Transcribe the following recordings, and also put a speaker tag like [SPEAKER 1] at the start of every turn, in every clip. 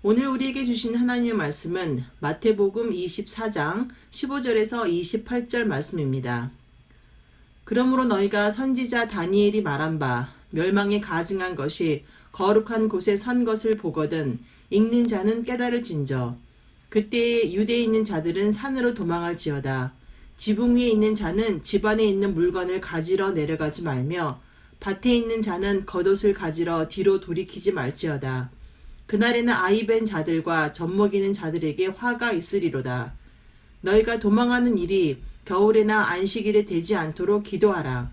[SPEAKER 1] 오늘 우리에게 주신 하나님의 말씀은 마태복음 24장 15절에서 28절 말씀입니다. 그러므로 너희가 선지자 다니엘이 말한 바 멸망에 가증한 것이 거룩한 곳에 선 것을 보거든 읽는 자는 깨달을진저 그때에 유대에 있는 자들은 산으로 도망할지어다. 지붕 위에 있는 자는 집 안에 있는 물건을 가지러 내려가지 말며 밭에 있는 자는 겉옷을 가지러 뒤로 돌이키지 말지어다. 그날에는 아이벤 자들과 젖먹이는 자들에게 화가 있으리로다. 너희가 도망하는 일이 겨울에나 안식일에 되지 않도록 기도하라.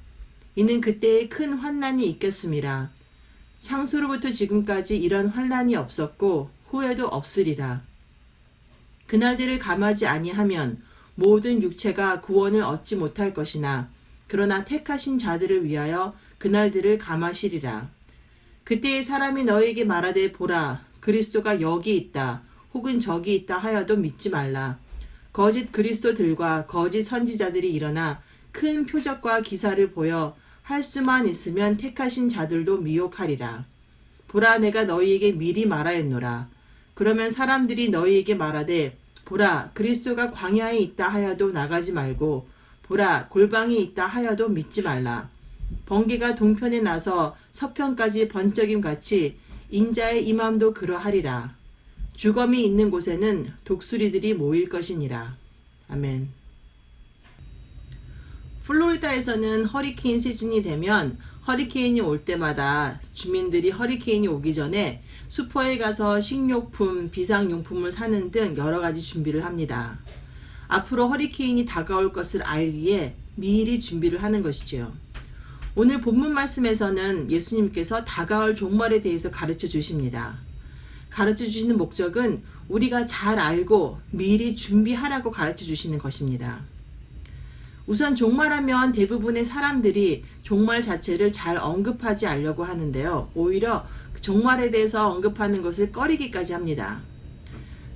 [SPEAKER 1] 이는 그때에 큰 환난이 있겠음이라. 창세로부터 지금까지 이런 환난이 없었고 후에도 없으리라. 그날들을 감하지 아니하면 모든 육체가 구원을 얻지 못할 것이나 그러나 택하신 자들을 위하여 그날들을 감하시리라. 그때에 사람이 너희에게 말하되 보라 그리스도가 여기 있다 혹은 저기 있다 하여도 믿지 말라. 거짓 그리스도들과 거짓 선지자들이 일어나 큰 표적과 기사를 보여 할 수만 있으면 택하신 자들도 미혹하리라. 보라 내가 너희에게 미리 말하였노라. 그러면 사람들이 너희에게 말하되 보라 그리스도가 광야에 있다 하여도 나가지 말고 보라 골방에 있다 하여도 믿지 말라. 번개가 동편에 나서 서편까지 번쩍임 같이 인자의 임함도 그러하리라. 주검이 있는 곳에는 독수리들이 모일 것이니라. 아멘. 플로리다에서는 허리케인 시즌이 되면 허리케인이 올 때마다 주민들이 허리케인이 오기 전에 슈퍼에 가서 식료품, 비상용품을 사는 등 여러 가지 준비를 합니다. 앞으로 허리케인이 다가올 것을 알기에 미리 준비를 하는 것이지요. 오늘 본문 말씀에서는 예수님께서 다가올 종말에 대해서 가르쳐 주십니다. 가르쳐 주시는 목적은 우리가 잘 알고 미리 준비하라고 가르쳐 주시는 것입니다. 우선 종말하면 대부분의 사람들이 종말 자체를 잘 언급하지 않으려고 하는데요. 오히려 종말에 대해서 언급하는 것을 꺼리기까지 합니다.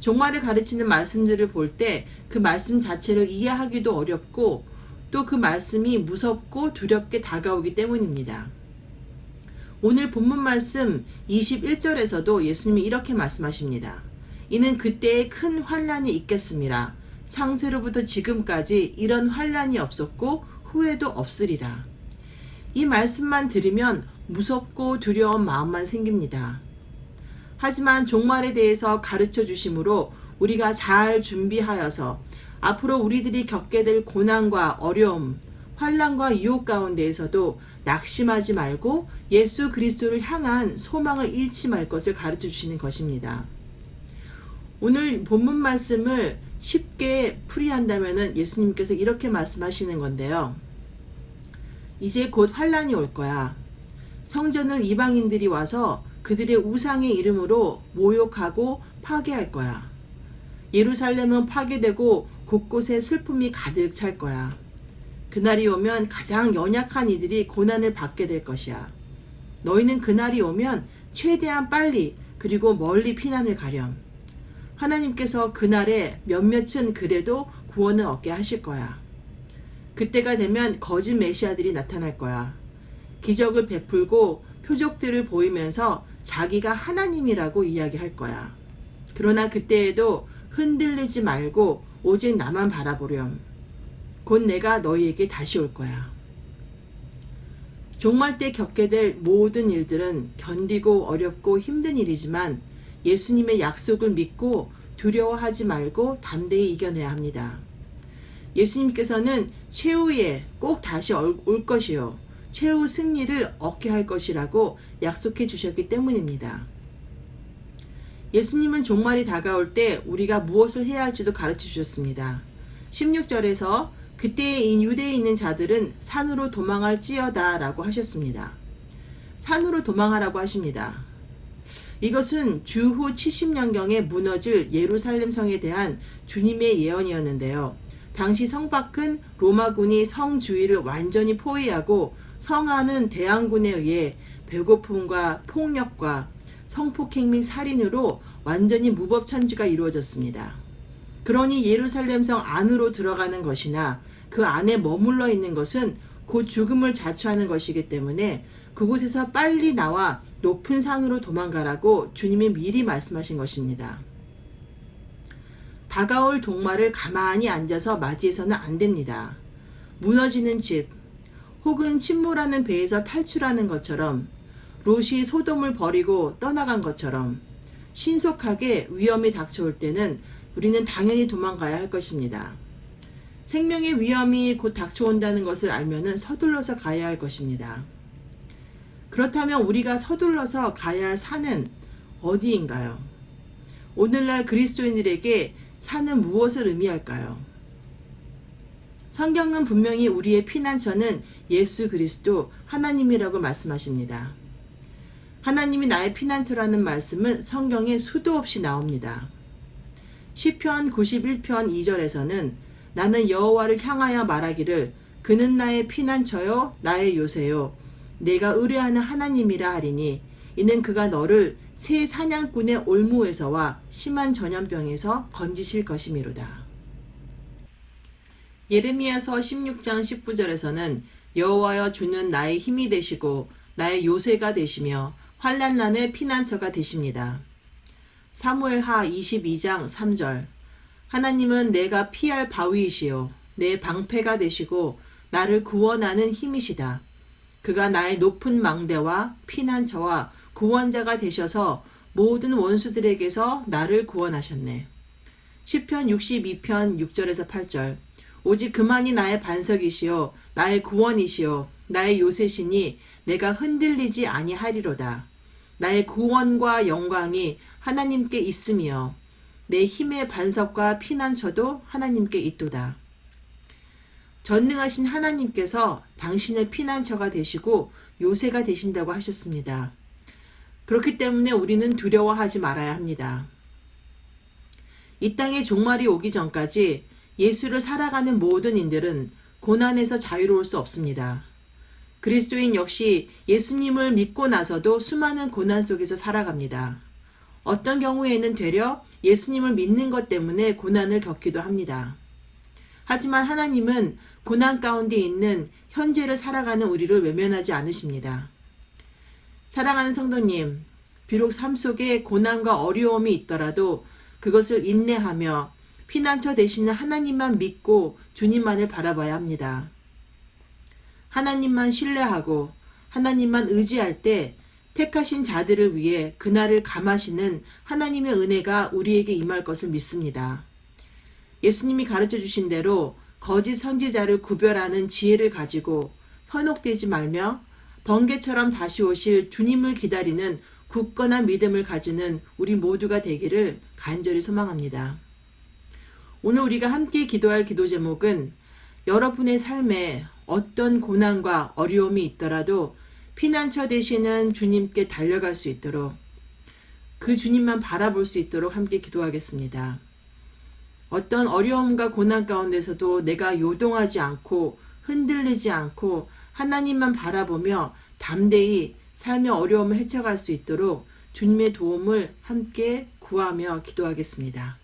[SPEAKER 1] 종말을 가르치는 말씀들을 볼 때 그 말씀 자체를 이해하기도 어렵고 또 그 말씀이 무섭고 두렵게 다가오기 때문입니다. 오늘 본문 말씀 21절에서도 예수님이 이렇게 말씀하십니다. 이는 그때에 큰 환난이 있겠습니다. 창세로부터 지금까지 이런 환난이 없었고 후에도 없으리라. 이 말씀만 들으면 무섭고 두려운 마음만 생깁니다. 하지만 종말에 대해서 가르쳐 주심으로 우리가 잘 준비하여서 앞으로 우리들이 겪게 될 고난과 어려움, 환난과 유혹 가운데에서도 낙심하지 말고 예수 그리스도를 향한 소망을 잃지 말 것을 가르쳐 주시는 것입니다. 오늘 본문 말씀을 쉽게 풀이한다면 예수님께서 이렇게 말씀하시는 건데요. 이제 곧 환난이 올 거야. 성전을 이방인들이 와서 그들의 우상의 이름으로 모욕하고 파괴할 거야. 예루살렘은 파괴되고 곳곳에 슬픔이 가득 찰 거야. 그날이 오면 가장 연약한 이들이 고난을 받게 될 것이야. 너희는 그날이 오면 최대한 빨리 그리고 멀리 피난을 가렴. 하나님께서 그날에 몇몇은 그래도 구원을 얻게 하실 거야. 그때가 되면 거짓 메시아들이 나타날 거야. 기적을 베풀고 표적들을 보이면서 자기가 하나님이라고 이야기할 거야. 그러나 그때에도 흔들리지 말고 오직 나만 바라보렴. 곧 내가 너희에게 다시 올 거야. 종말 때 겪게 될 모든 일들은 견디고 어렵고 힘든 일이지만 예수님의 약속을 믿고 두려워하지 말고 담대히 이겨내야 합니다. 예수님께서는 최후에 꼭 다시 올 것이요. 최후 승리를 얻게 할 것이라고 약속해 주셨기 때문입니다. 예수님은 종말이 다가올 때 우리가 무엇을 해야 할지도 가르쳐 주셨습니다. 16절에서 그때에 유대에 있는 자들은 산으로 도망할지어다 라고 하셨습니다. 산으로 도망하라고 하십니다. 이것은 주후 70년경에 무너질 예루살렘 성에 대한 주님의 예언이었는데요. 당시 성 밖은 로마군이 성 주위를 완전히 포위하고 성 안은 대항군에 의해 배고픔과 폭력과 성폭행 및 살인으로 완전히 무법천지가 이루어졌습니다. 그러니 예루살렘 성 안으로 들어가는 것이나 그 안에 머물러 있는 것은 곧 죽음을 자초하는 것이기 때문에 그곳에서 빨리 나와 높은 산으로 도망가라고 주님이 미리 말씀하신 것입니다. 다가올 종말을 가만히 앉아서 맞이해서는 안 됩니다. 무너지는 집, 혹은 침몰하는 배에서 탈출하는 것처럼, 롯이 소돔을 버리고 떠나간 것처럼 신속하게 위험이 닥쳐올 때는 우리는 당연히 도망가야 할 것입니다. 생명의 위험이 곧 닥쳐온다는 것을 알면은 서둘러서 가야 할 것입니다. 그렇다면 우리가 서둘러서 가야 할 산은 어디인가요? 오늘날 그리스도인들에게 산은 무엇을 의미할까요? 성경은 분명히 우리의 피난처는 예수 그리스도 하나님이라고 말씀하십니다. 하나님이 나의 피난처라는 말씀은 성경에 수도 없이 나옵니다. 시편 91편 2절에서는 나는 여호와를 향하여 말하기를 그는 나의 피난처요 나의 요새요 내가 의뢰하는 하나님이라 하리니 이는 그가 너를 새 사냥꾼의 올무에서와 심한 전염병에서 건지실 것이미로다. 예레미야서 16장 19절에서는 여호와여 주는 나의 힘이 되시고 나의 요새가 되시며 환난난의 피난처가 되십니다. 사무엘하 22장 3절 하나님은 내가 피할 바위이시요 내 방패가 되시고 나를 구원하는 힘이시다. 그가 나의 높은 망대와 피난처와 구원자가 되셔서 모든 원수들에게서 나를 구원하셨네. 시편 62편 6절에서 8절 오직 그만이 나의 반석이시요 나의 구원이시요 나의 요새시니 내가 흔들리지 아니하리로다. 나의 구원과 영광이 하나님께 있으며 내 힘의 반석과 피난처도 하나님께 있도다. 전능하신 하나님께서 당신의 피난처가 되시고 요새가 되신다고 하셨습니다. 그렇기 때문에 우리는 두려워하지 말아야 합니다. 이 땅에 종말이 오기 전까지 예수를 살아가는 모든 인들은 고난에서 자유로울 수 없습니다. 그리스도인 역시 예수님을 믿고 나서도 수많은 고난 속에서 살아갑니다. 어떤 경우에는 되려 예수님을 믿는 것 때문에 고난을 겪기도 합니다. 하지만 하나님은 고난 가운데 있는 현재를 살아가는 우리를 외면하지 않으십니다. 사랑하는 성도님, 비록 삶 속에 고난과 어려움이 있더라도 그것을 인내하며 피난처 되시는 하나님만 믿고 주님만을 바라봐야 합니다. 하나님만 신뢰하고 하나님만 의지할 때 택하신 자들을 위해 그날을 감하시는 하나님의 은혜가 우리에게 임할 것을 믿습니다. 예수님이 가르쳐 주신 대로 거짓 선지자를 구별하는 지혜를 가지고 현혹되지 말며 번개처럼 다시 오실 주님을 기다리는 굳건한 믿음을 가지는 우리 모두가 되기를 간절히 소망합니다. 오늘 우리가 함께 기도할 기도 제목은 여러분의 삶에 어떤 고난과 어려움이 있더라도 피난처 되시는 주님께 달려갈 수 있도록 그 주님만 바라볼 수 있도록 함께 기도하겠습니다. 어떤 어려움과 고난 가운데서도 내가 요동하지 않고 흔들리지 않고 하나님만 바라보며 담대히 삶의 어려움을 헤쳐갈 수 있도록 주님의 도움을 함께 구하며 기도하겠습니다.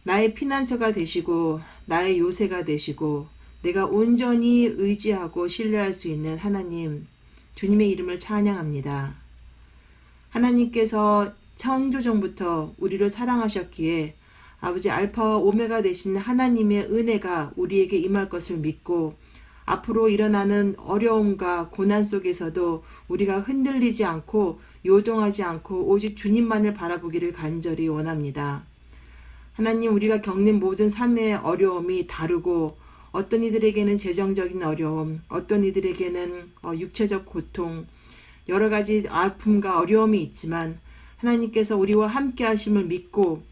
[SPEAKER 1] 나의 피난처가 되시고 나의 요새가 되시고 내가 온전히 의지하고 신뢰할 수 있는 하나님, 주님의 이름을 찬양합니다. 하나님께서 창조전부터 우리를 사랑하셨기에 아버지 알파와 오메가 되신 하나님의 은혜가 우리에게 임할 것을 믿고 앞으로 일어나는 어려움과 고난 속에서도 우리가 흔들리지 않고 요동하지 않고 오직 주님만을 바라보기를 간절히 원합니다. 하나님, 우리가 겪는 모든 삶의 어려움이 다르고 어떤 이들에게는 재정적인 어려움, 어떤 이들에게는 육체적 고통, 여러 가지 아픔과 어려움이 있지만 하나님께서 우리와 함께 하심을 믿고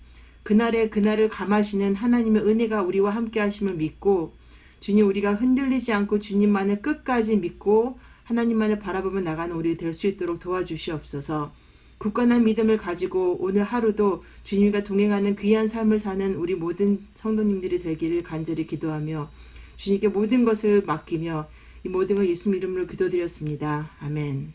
[SPEAKER 1] 그날을 감하시는 하나님의 은혜가 우리와 함께 하심을 믿고 주님, 우리가 흔들리지 않고 주님만을 끝까지 믿고 하나님만을 바라보며 나가는 우리 될 수 있도록 도와주시옵소서. 굳건한 믿음을 가지고 오늘 하루도 주님과 동행하는 귀한 삶을 사는 우리 모든 성도님들이 되기를 간절히 기도하며 주님께 모든 것을 맡기며 이 모든 걸 예수 이름으로 기도드렸습니다. 아멘.